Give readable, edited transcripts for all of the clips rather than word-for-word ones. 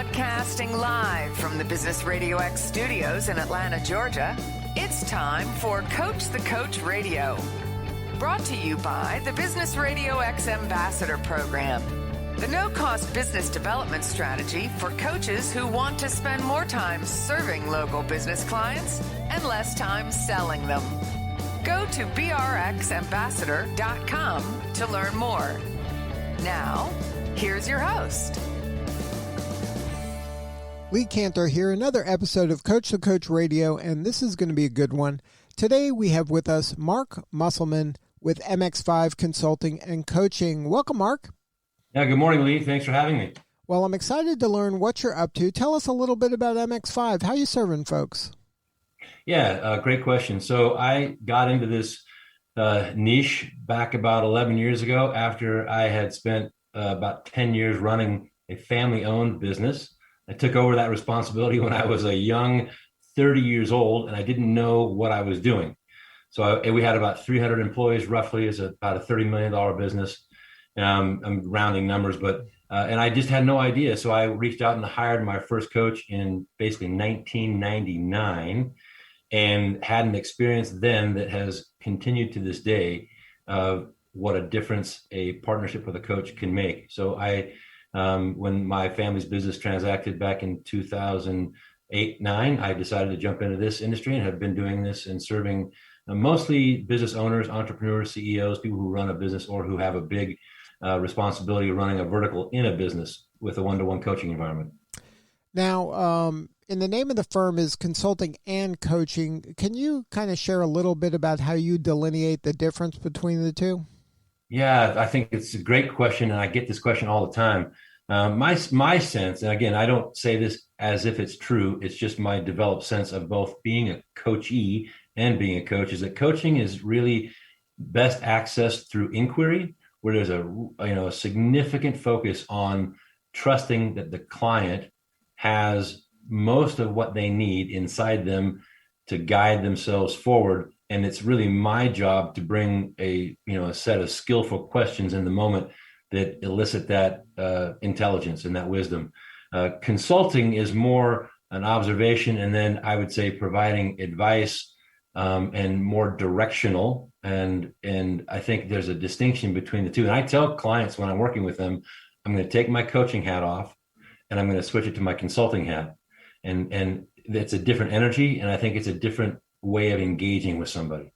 Broadcasting live from the Business RadioX studios in Atlanta, Georgia, it's time for Coach the Coach Radio. Brought to you by the Business RadioX Ambassador Program, the no-cost business development strategy for coaches who want to spend more time serving local business clients and less time selling them. Go to brxambassador.com to learn more. Now, here's your host. Lee Cantor here, another episode of Coach the Coach Radio, and this is going to be a good one. Today we have with us Mark Musselman with MX5 Consulting and Coaching. Welcome, Mark. Yeah, good morning, Lee. Thanks for having me. Well, I'm excited to learn what you're up to. Tell us a little bit about MX5. How are you serving folks? Yeah, great question. So I got into this niche back about 11 years ago after I had spent about 10 years running a family-owned business. I took over that responsibility when I was a young 30 years old, and I didn't know what I was doing. So we had about 300 employees, roughly. It's about a $30 million business. I'm rounding numbers, but and I just had no idea. So I reached out and hired my first coach in basically 1999 and had an experience then that has continued to this day of what a difference a partnership with a coach can make. So when my family's business transacted back in 2008-9, I decided to jump into this industry and have been doing this and serving mostly business owners, entrepreneurs, CEOs, people who run a business or who have a big responsibility of running a vertical in a business with a one-to-one coaching environment. Now, in the name of the firm is Consulting and Coaching. Can you kind of share a little bit about how you delineate the difference between the two? Yeah, I think it's a great question, and I get this question all the time. My sense, and again, I don't say this as if it's true, it's just my developed sense of both being a coachee and being a coach, is that coaching is really best accessed through inquiry, where there's a significant focus on trusting that the client has most of what they need inside them to guide themselves forward. And it's really my job to bring a set of skillful questions in the moment that elicit that intelligence and that wisdom. Consulting is more an observation, and then I would say providing advice and more directional. And I think there's a distinction between the two. And I tell clients when I'm working with them, I'm going to take my coaching hat off and I'm going to switch it to my consulting hat. And it's a different energy, and I think it's a different way of engaging with somebody.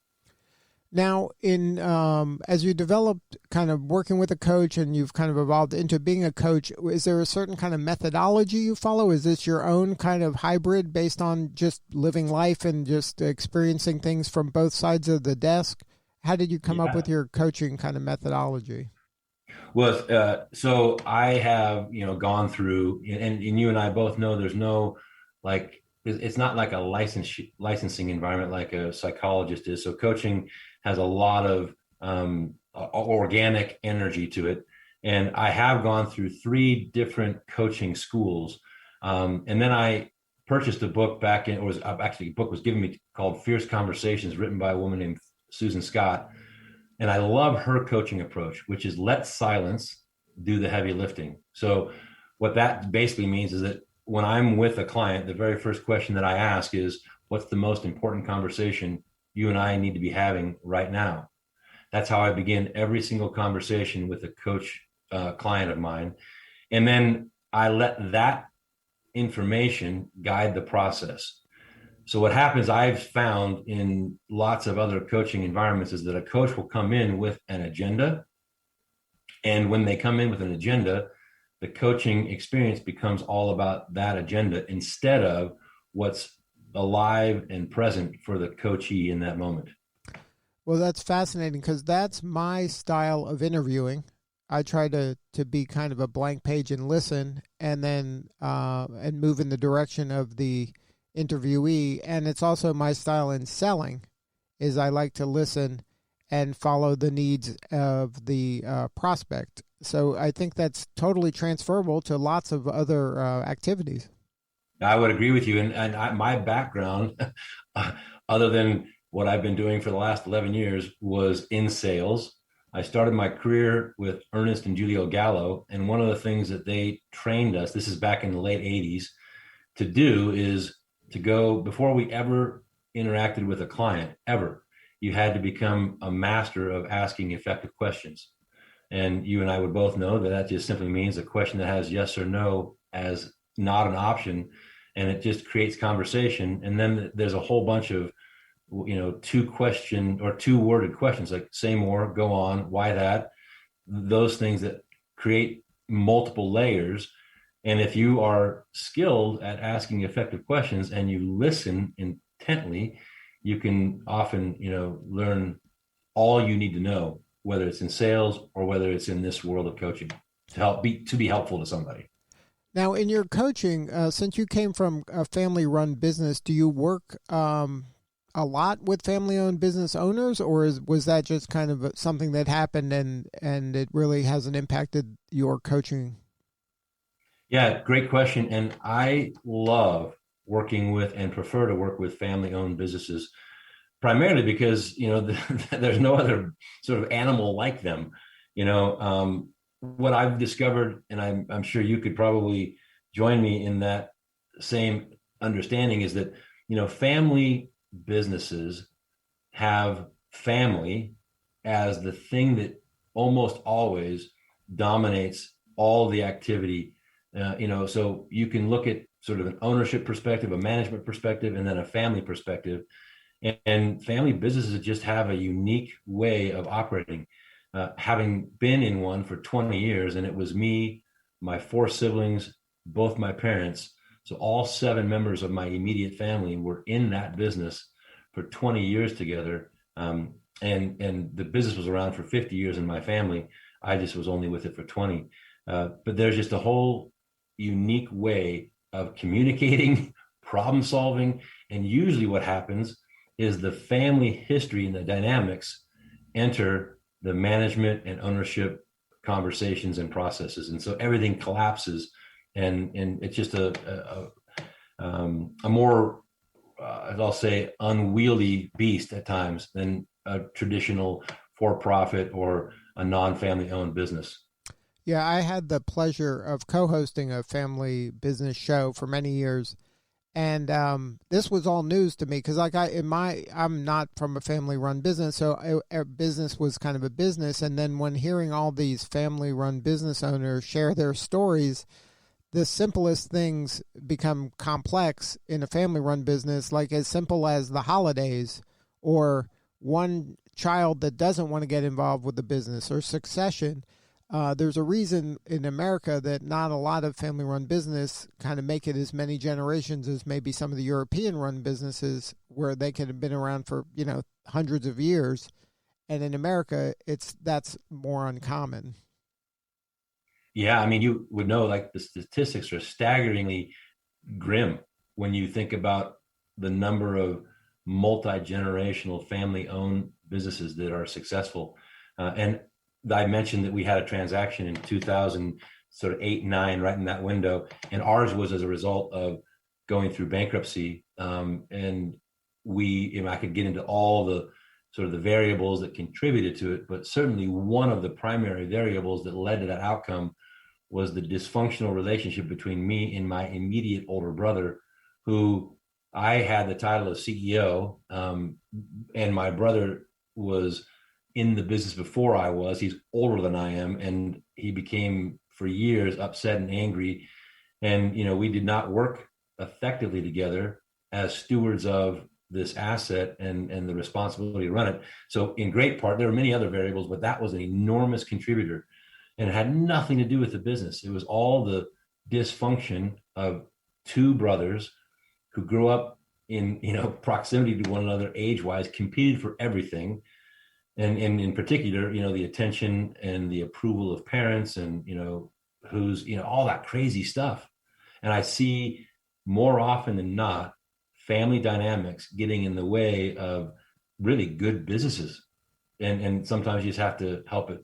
Now, as you developed kind of working with a coach and you've kind of evolved into being a coach, is there a certain kind of methodology you follow? Is this your own kind of hybrid based on just living life and just experiencing things from both sides of the desk? How did you come up with your coaching kind of methodology? Well, so I have, gone through, and you and I both know there's no, it's not like a licensing environment like a psychologist is. So coaching has a lot of organic energy to it. And I have gone through 3 different coaching schools. And then I purchased a book a book was given me called Fierce Conversations, written by a woman named Susan Scott. And I love her coaching approach, which is let silence do the heavy lifting. So what that basically means is that when I'm with a client, the very first question that I ask is, what's the most important conversation you and I need to be having right now? That's how I begin every single conversation with a coach client of mine. And then I let that information guide the process. So what happens, I've found in lots of other coaching environments, is that a coach will come in with an agenda. And when they come in with an agenda, the coaching experience becomes all about that agenda instead of what's alive and present for the coachee in that moment. Well, that's fascinating because that's my style of interviewing. I try to be kind of a blank page and listen, and then and move in the direction of the interviewee. And it's also my style in selling, is I like to listen and follow the needs of the prospect. So I think that's totally transferable to lots of other activities. I would agree with you. And my background, other than what I've been doing for the last 11 years, was in sales. I started my career with Ernest and Julio Gallo, and one of the things that they trained us, this is back in the late 80s, to do is to go, before we ever interacted with a client, ever, you had to become a master of asking effective questions. And you and I would both know that that just simply means a question that has yes or no as not an option, and it just creates conversation. And then there's a whole bunch of, two question or two worded questions like say more, go on, why that, those things that create multiple layers. And if you are skilled at asking effective questions and you listen intently, you can often, learn all you need to know, whether it's in sales or whether it's in this world of coaching, to be helpful to somebody. Now, in your coaching, since you came from a family-run business, do you work a lot with family-owned business owners, or was that just kind of something that happened and it really hasn't impacted your coaching? Yeah, great question. And I love working with and prefer to work with family-owned businesses, primarily because, there's no other sort of animal like them. What I've discovered, and I'm sure you could probably join me in that same understanding, is that, family businesses have family as the thing that almost always dominates all the activity. So you can look at sort of an ownership perspective, a management perspective, and then a family perspective. And family businesses just have a unique way of operating. Having been in one for 20 years, and it was me, my 4 siblings, both my parents, so all 7 members of my immediate family were in that business for 20 years together. And the business was around for 50 years in my family. I just was only with it for 20. But there's just a whole unique way of communicating, problem solving. And usually what happens is the family history and the dynamics enter the management and ownership conversations and processes. And so everything collapses, and it's just a more, I'll say, unwieldy beast at times than a traditional for-profit or a non-family owned business. Yeah, I had the pleasure of co-hosting a family business show for many years. And this was all news to me because, like, I'm not from a family-run business, so a business was kind of a business. And then when hearing all these family-run business owners share their stories, the simplest things become complex in a family-run business, like as simple as the holidays or one child that doesn't want to get involved with the business or succession. There's a reason in America that not a lot of family-run business kind of make it as many generations as maybe some of the European-run businesses where they could have been around for, hundreds of years. And in America, that's more uncommon. Yeah, I mean, you would know, like, the statistics are staggeringly grim when you think about the number of multi-generational family-owned businesses that are successful. And I mentioned that we had a transaction in 2000, sort of 8, 9, right in that window. And ours was as a result of going through bankruptcy. And I could get into all the sort of the variables that contributed to it, but certainly one of the primary variables that led to that outcome was the dysfunctional relationship between me and my immediate older brother, who I had the title of CEO, and my brother was in the business before I was. He's older than I am, and he became for years upset and angry. And, we did not work effectively together as stewards of this asset and the responsibility to run it. So in great part, there were many other variables, but that was an enormous contributor, and it had nothing to do with the business. It was all the dysfunction of 2 brothers who grew up in, proximity to one another age-wise, competed for everything. And in particular, the attention and the approval of parents and, who's, all that crazy stuff. And I see more often than not, family dynamics getting in the way of really good businesses. And sometimes you just have to help it,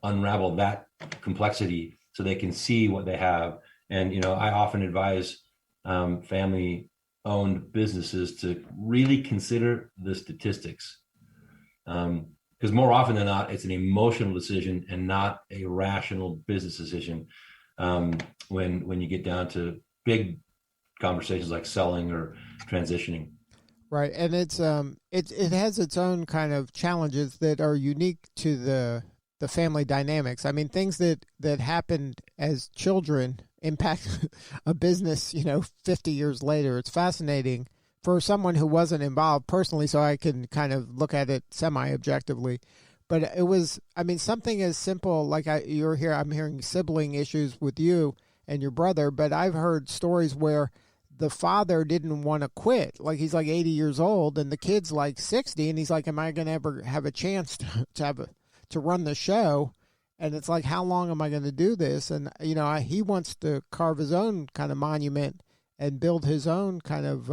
unravel that complexity so they can see what they have. And, I often advise family owned businesses to really consider the statistics. because more often than not, it's an emotional decision and not a rational business decision. When you get down to big conversations like selling or transitioning. Right, and it has its own kind of challenges that are unique to the family dynamics. I mean, things that happened as children impact a business, 50 years later. It's fascinating for someone who wasn't involved personally, so I can kind of look at it semi-objectively. But it was, I mean, something as simple like you're here. I'm hearing sibling issues with you and your brother, but I've heard stories where the father didn't want to quit. Like he's like 80 years old and the kid's like 60 and he's like, am I going to ever have a chance to run the show? And it's like, how long am I going to do this? And, he wants to carve his own kind of monument and build his own kind of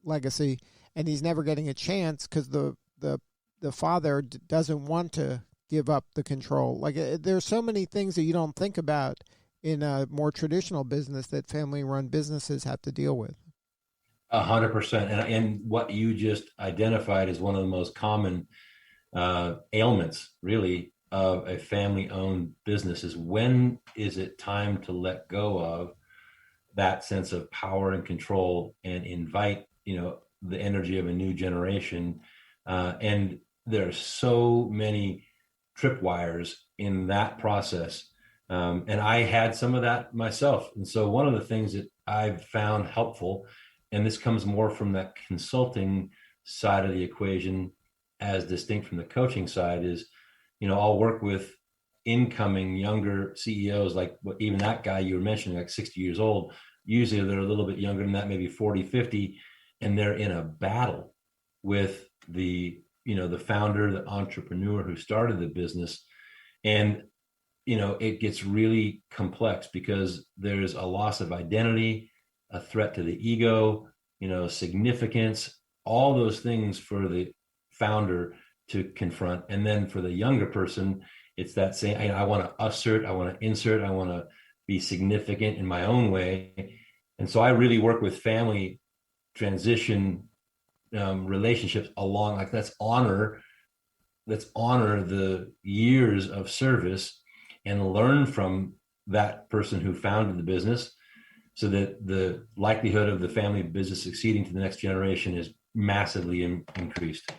legacy. And he's never getting a chance because the father doesn't want to give up the control. Like there's so many things that you don't think about in a more traditional business that family-run businesses have to deal with. 100%. And what you just identified is one of the most common ailments, really, of a family-owned business is when is it time to let go of that sense of power and control and invite, the energy of a new generation. And there are so many tripwires in that process. And I had some of that myself. And so one of the things that I've found helpful, and this comes more from that consulting side of the equation as distinct from the coaching side, is, I'll work with incoming younger CEOs, like even that guy you were mentioning, like 60 years old. Usually they're a little bit younger than that, maybe 40, 50, and they're in a battle with the founder, the entrepreneur who started the business. And it gets really complex because there's a loss of identity, a threat to the ego, significance, all those things for the founder to confront. And then for the younger person, it's that same, I want to assert, I want to insert, I want to be significant in my own way. And so I really work with family transition relationships along, like let's honor the years of service and learn from that person who founded the business so that the likelihood of the family business succeeding to the next generation is massively increased.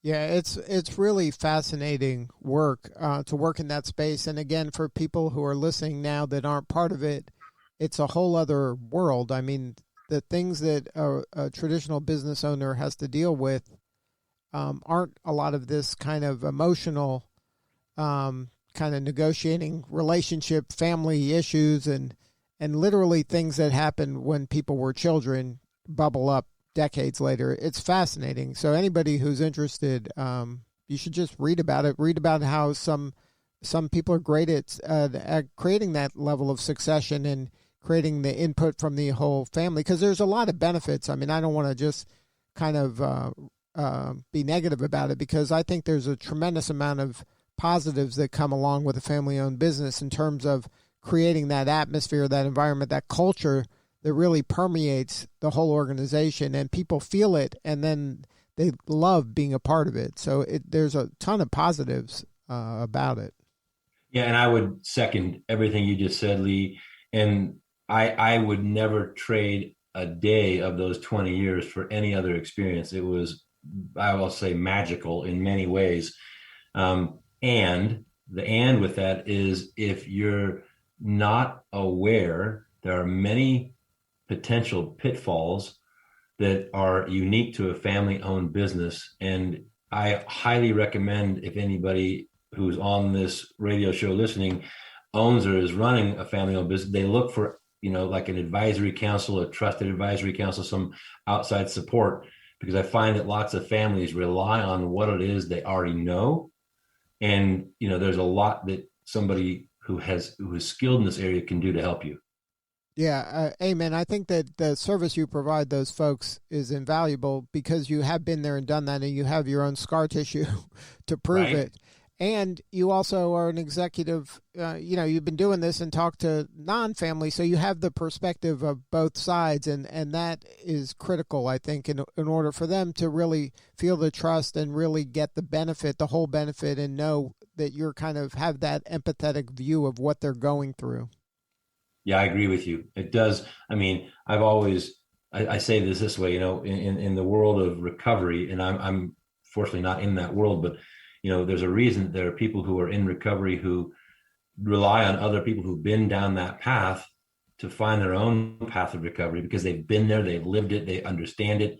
Yeah, it's really fascinating work to work in that space. And again, for people who are listening now that aren't part of it, it's a whole other world. I mean, the things that a traditional business owner has to deal with aren't a lot of this kind of emotional kind of negotiating relationship, family issues, and literally things that happened when people were children bubble up decades later. It's fascinating. So anybody who's interested, you should just read about it. Read about how some people are great at creating that level of succession and creating the input from the whole family, because there's a lot of benefits. I mean, I don't want to just kind of be negative about it, because I think there's a tremendous amount of positives that come along with a family-owned business in terms of creating that atmosphere, that environment, that culture that really permeates the whole organization, and people feel it, and then they love being a part of it. So there's a ton of positives about it. Yeah, and I would second everything you just said, Lee. And I would never trade a day of those 20 years for any other experience. It was, I will say, magical in many ways. And with that is, if you're not aware, there are many potential pitfalls that are unique to a family-owned business. And I highly recommend, if anybody who's on this radio show listening owns or is running a family-owned business, they look for, like an advisory council, a trusted advisory council, some outside support, because I find that lots of families rely on what it is they already know. And, there's a lot that somebody who is skilled in this area can do to help you. Yeah, amen. I think that the service you provide those folks is invaluable because you have been there and done that, and you have your own scar tissue to prove Right. it. And you also are an executive, you've been doing this and talk to non-family, so you have the perspective of both sides, and that is critical, I think, in order for them to really feel the trust and really get the benefit, the whole benefit, and know that you're kind of have that empathetic view of what they're going through. Yeah, I agree with you. It does. I mean, I say this way, in the world of recovery, and I'm fortunately not in that world, but there's a reason that there are people who are in recovery who rely on other people who've been down that path to find their own path of recovery, because they've been there, they've lived it, they understand it.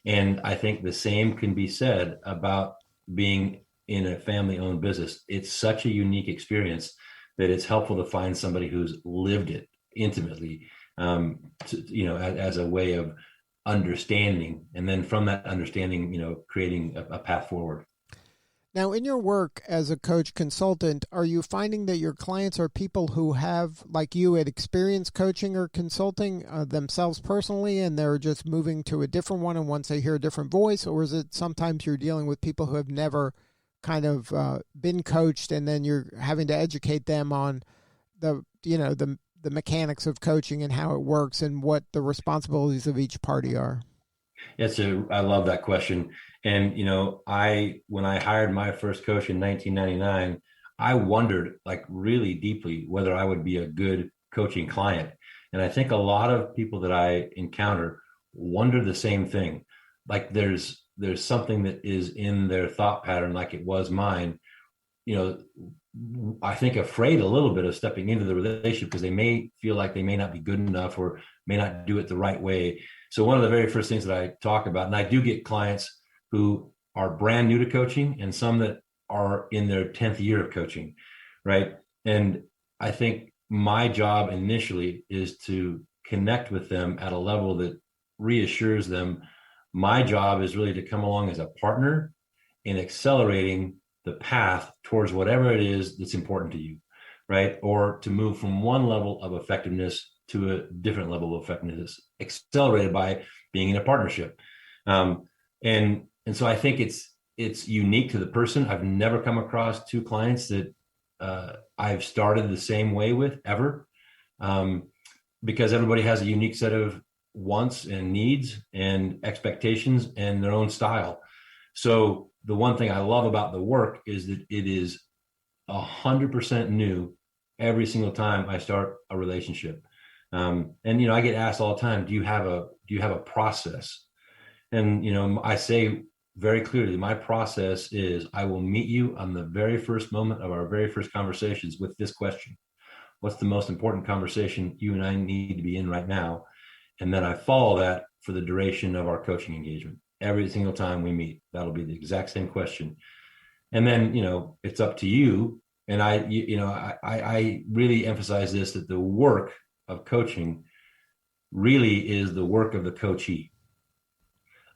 And I think the same can be said about being in a family-owned business. It's such a unique experience that it's helpful to find somebody who's lived it intimately, as a way of understanding, and then from that understanding, creating a path forward. Now, in your work as a coach consultant, are you finding that your clients are people who have, like you, had experienced coaching or consulting themselves personally, and they're just moving to a different one, and once they hear a different voice? Or is it sometimes you're dealing with people who have never kind of been coached, and then you're having to educate them on the mechanics of coaching and how it works and what the responsibilities of each party are? I love that question. And, when I hired my first coach in 1999, I wondered, like, really deeply whether I would be a good coaching client. And I think a lot of people that I encounter wonder the same thing. Like there's something that is in their thought pattern, like it was mine, I think afraid a little bit of stepping into the relationship because they may feel like they may not be good enough or may not do it the right way. So one of the very first things that I talk about, and I do get clients who are brand new to coaching and some that are in their 10th year of coaching, right? And I think my job initially is to connect with them at a level that reassures them. My job is really to come along as a partner in accelerating the path towards whatever it is that's important to you, right? Or to move from one level of effectiveness to a different level of effectiveness, accelerated by being in a partnership. And so I think it's unique to the person. I've never come across two clients that I've started the same way with ever, because everybody has a unique set of wants and needs and expectations and their own style. So the one thing I love about the work is that it is 100% new every single time I start a relationship. And I get asked all the time, do you have a process? And I say very clearly, my process is I will meet you on the very first moment of our very first conversations with this question: what's the most important conversation you and I need to be in right now? And then I follow that for the duration of our coaching engagement. Every single time we meet, that'll be the exact same question. And then, it's up to you. And I really emphasize this, that the work of coaching really is the work of the coachee.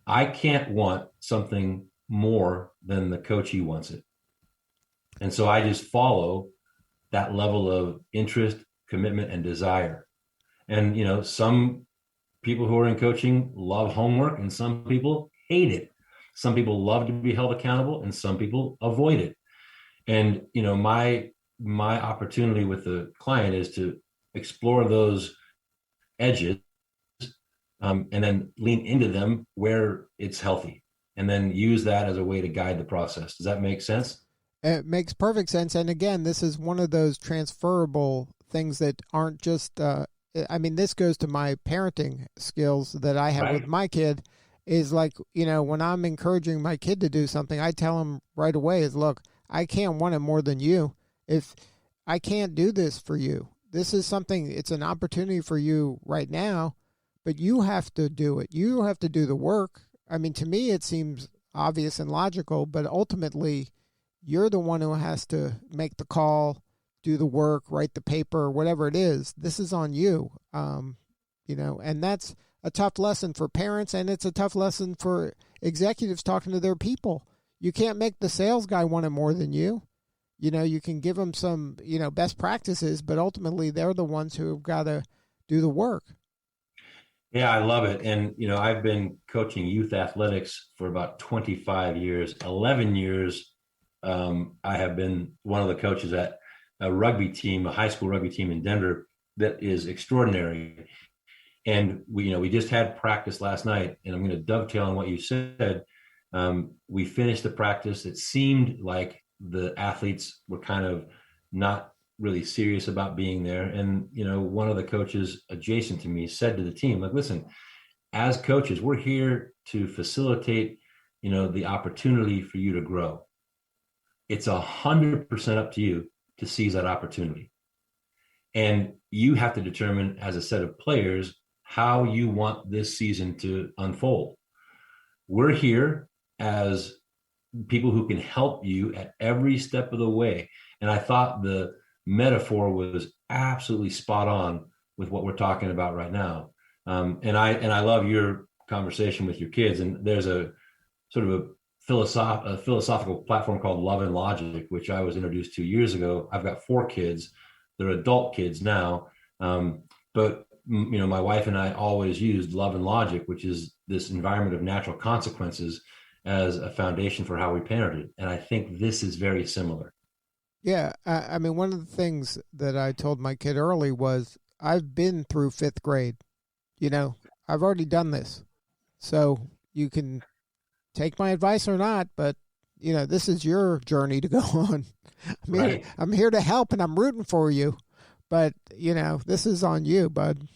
I can't want something more than the coachee wants it. And so I just follow that level of interest, commitment, and desire. And, some people who are in coaching love homework and some people hate it. Some people love to be held accountable and some people avoid it. And, my opportunity with the client is to explore those edges, and then lean into them where it's healthy, and then use that as a way to guide the process. Does that make sense? It makes perfect sense. And again, this is one of those transferable things that aren't just, this goes to my parenting skills that I have with my kid, is like, when I'm encouraging my kid to do something, I tell him right away is, look, I can't want it more than you. If I can't do this for you, this is something, it's an opportunity for you right now, but you have to do it. You have to do the work. I mean, to me, it seems obvious and logical, but ultimately you're the one who has to make the call, do the work, write the paper, whatever it is. This is on you. And that's a tough lesson for parents, and it's a tough lesson for executives talking to their people. You can't make the sales guy want it more than you. You can give them some, best practices, but ultimately they're the ones who have got to do the work. Yeah, I love it. And, I've been coaching youth athletics for about 25 years, 11 years I have been one of the coaches at a rugby team, a high school rugby team in Denver that is extraordinary. And we just had practice last night, and I'm going to dovetail on what you said. We finished the practice. It seemed like the athletes were kind of not really serious about being there. And, one of the coaches adjacent to me said to the team, like, listen, as coaches, we're here to facilitate, the opportunity for you to grow. It's 100% up to you to seize that opportunity. And you have to determine as a set of players how you want this season to unfold. We're here as people who can help you at every step of the way. And I thought the metaphor was absolutely spot on with what we're talking about right now. And I love your conversation with your kids. And there's a sort of a philosophical platform called Love and Logic, which I was introduced to years ago. I've got 4 kids. They're adult kids now. But my wife and I always used Love and Logic, which is this environment of natural consequences, as a foundation for how we parented. And I think this is very similar. Yeah. I mean, one of the things that I told my kid early was, I've been through 5th grade. I've already done this. So you can take my advice or not, but this is your journey to go on. I'm here to help, and I'm rooting for you, but this is on you, bud.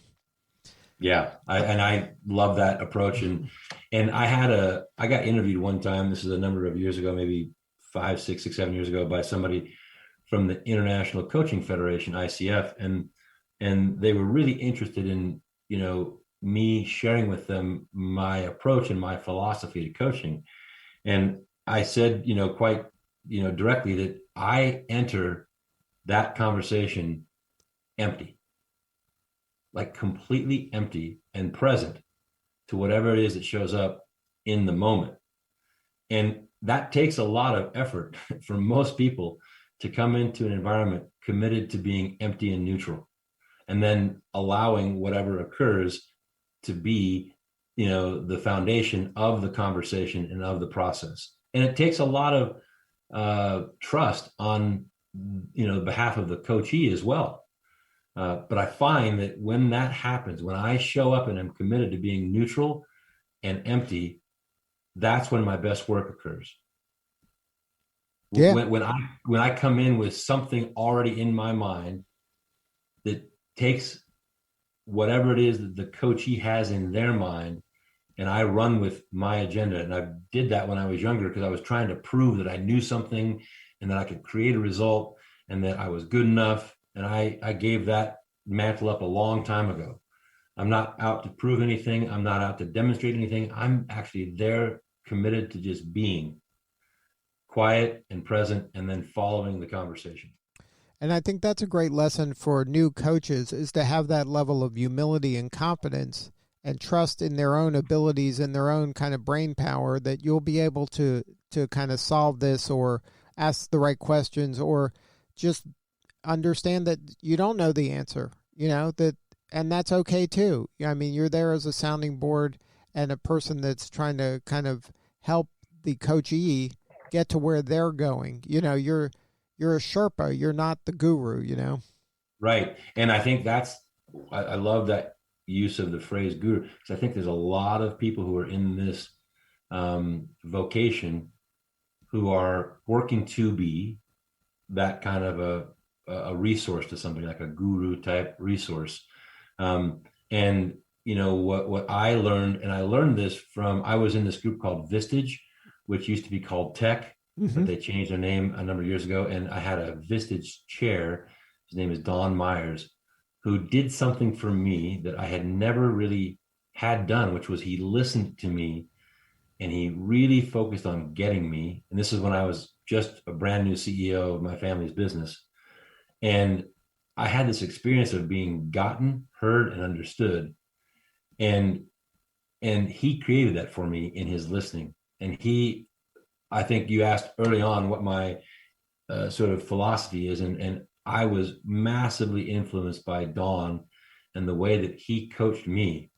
Yeah. I love that approach. And I got interviewed one time. This is a number of years ago, maybe 5, 6, 7 years ago, by somebody from the International Coaching Federation, ICF. And they were really interested in, me sharing with them my approach and my philosophy to coaching. And I said, quite, directly, that I enter that conversation empty, like completely empty and present to whatever it is that shows up in the moment. And that takes a lot of effort for most people to come into an environment committed to being empty and neutral, and then allowing whatever occurs to be, the foundation of the conversation and of the process. And it takes a lot of trust on, behalf of the coachee as well. But I find that when that happens, when I show up and I'm committed to being neutral and empty, that's when my best work occurs. Yeah. When I come in with something already in my mind that takes whatever it is that the coachee has in their mind, and I run with my agenda. And I did that when I was younger, because I was trying to prove that I knew something and that I could create a result and that I was good enough. And I gave that mantle up a long time ago. I'm not out to prove anything. I'm not out to demonstrate anything. I'm actually there, committed to just being quiet and present, and then following the conversation. And I think that's a great lesson for new coaches, is to have that level of humility and confidence and trust in their own abilities and their own kind of brain power, that you'll be able to kind of solve this, or ask the right questions, or just understand that you don't know the answer, and that's okay too. I mean, you're there as a sounding board and a person that's trying to kind of help the coachee get to where they're going. You're a Sherpa. You're not the guru, Right. And I think I love that use of the phrase guru, because I think there's a lot of people who are in this vocation who are working to be that kind of a resource to somebody, like a guru type resource. And what I learned, and I learned this from, I was in this group called Vistage, which used to be called Tech. Mm-hmm. But they changed their name a number of years ago. And I had a Vistage chair. His name is Don Myers, who did something for me that I had never really had done, which was he listened to me and he really focused on getting me. And this is when I was just a brand new CEO of my family's business. And I had this experience of being gotten, heard, and understood. And he created that for me in his listening. And I think you asked early on what my sort of philosophy is, and I was massively influenced by Don and the way that he coached me,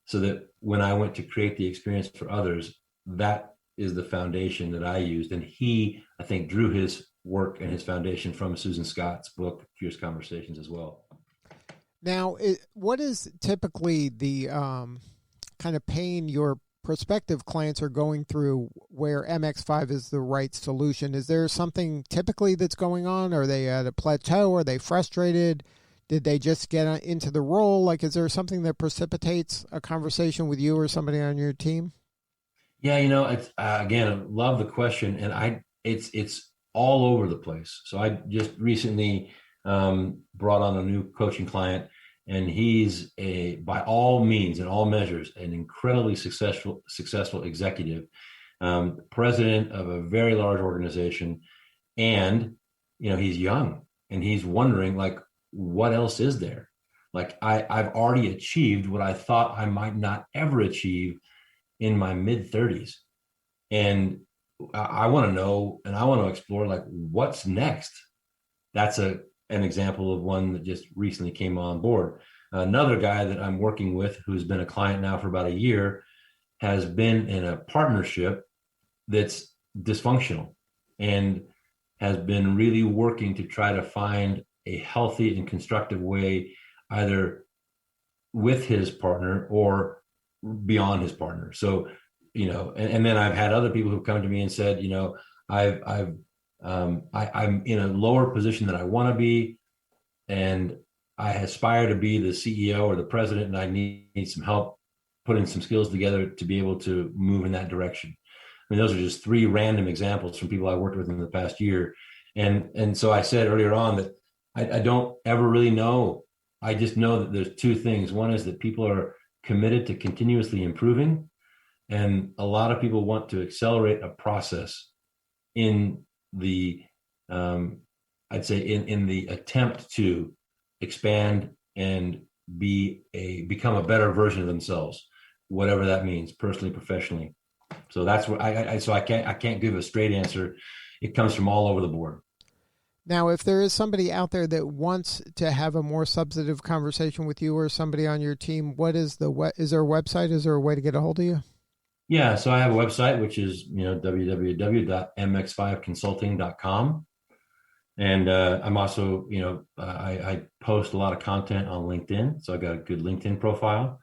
so that when I went to create the experience for others, that is the foundation that I used. And he, I think, drew his work and his foundation from Susan Scott's book, Fierce Conversations, as well. Now, what is typically the kind of pain your prospective clients are going through where MX5 is the right solution? Is there something typically that's going on? Are they at a plateau? Are they frustrated? Did they just get into the role? Like, is there something that precipitates a conversation with you or somebody on your team? Yeah, it's again, I love the question, and it's all over the place. So I just recently brought on a new coaching client, and he's by all means and all measures, an incredibly successful executive, president of a very large organization, and he's young, and he's wondering, like, what else is there? Like, I've already achieved what I thought I might not ever achieve in my mid 30s. And I want to know, and I want to explore, like, what's next. That's an example of one that just recently came on board. Another guy that I'm working with, who's been a client now for about a year, has been in a partnership that's dysfunctional and has been really working to try to find a healthy and constructive way, either with his partner or beyond his partner. So, and then I've had other people who've come to me and said, I'm in a lower position than I want to be, and I aspire to be the CEO or the president, and I need some help putting some skills together to be able to move in that direction. I mean, those are just three random examples from people I worked with in the past year. And so I said earlier on that I don't ever really know. I just know that there's two things. One is that people are committed to continuously improving, and a lot of people want to accelerate a process in the, I'd say in the attempt to expand and become a better version of themselves, whatever that means, personally, professionally. So that's what I can't give a straight answer. It comes from all over the board. Now, if there is somebody out there that wants to have a more substantive conversation with you or somebody on your team, is there a website? Is there a way to get a hold of you? Yeah, so I have a website, which is www.mx5consulting.com. And I'm also, I post a lot of content on LinkedIn. So I've got a good LinkedIn profile.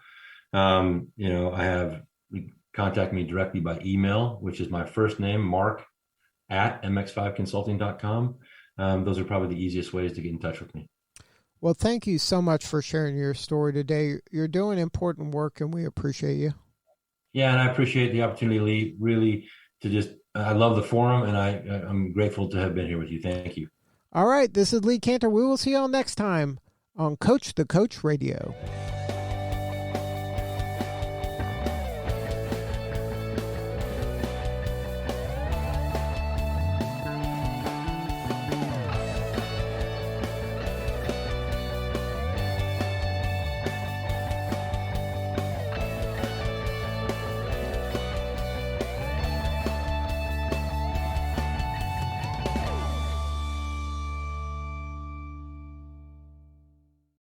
Contact me directly by email, which is my first name, mark@mx5consulting.com. Those are probably the easiest ways to get in touch with me. Well, thank you so much for sharing your story today. You're doing important work, and we appreciate you. Yeah, and I appreciate the opportunity, Lee, really, to just, I love the forum, and I'm grateful to have been here with you. Thank you. All right, this is Lee Cantor. We will see you all next time on Coach the Coach Radio.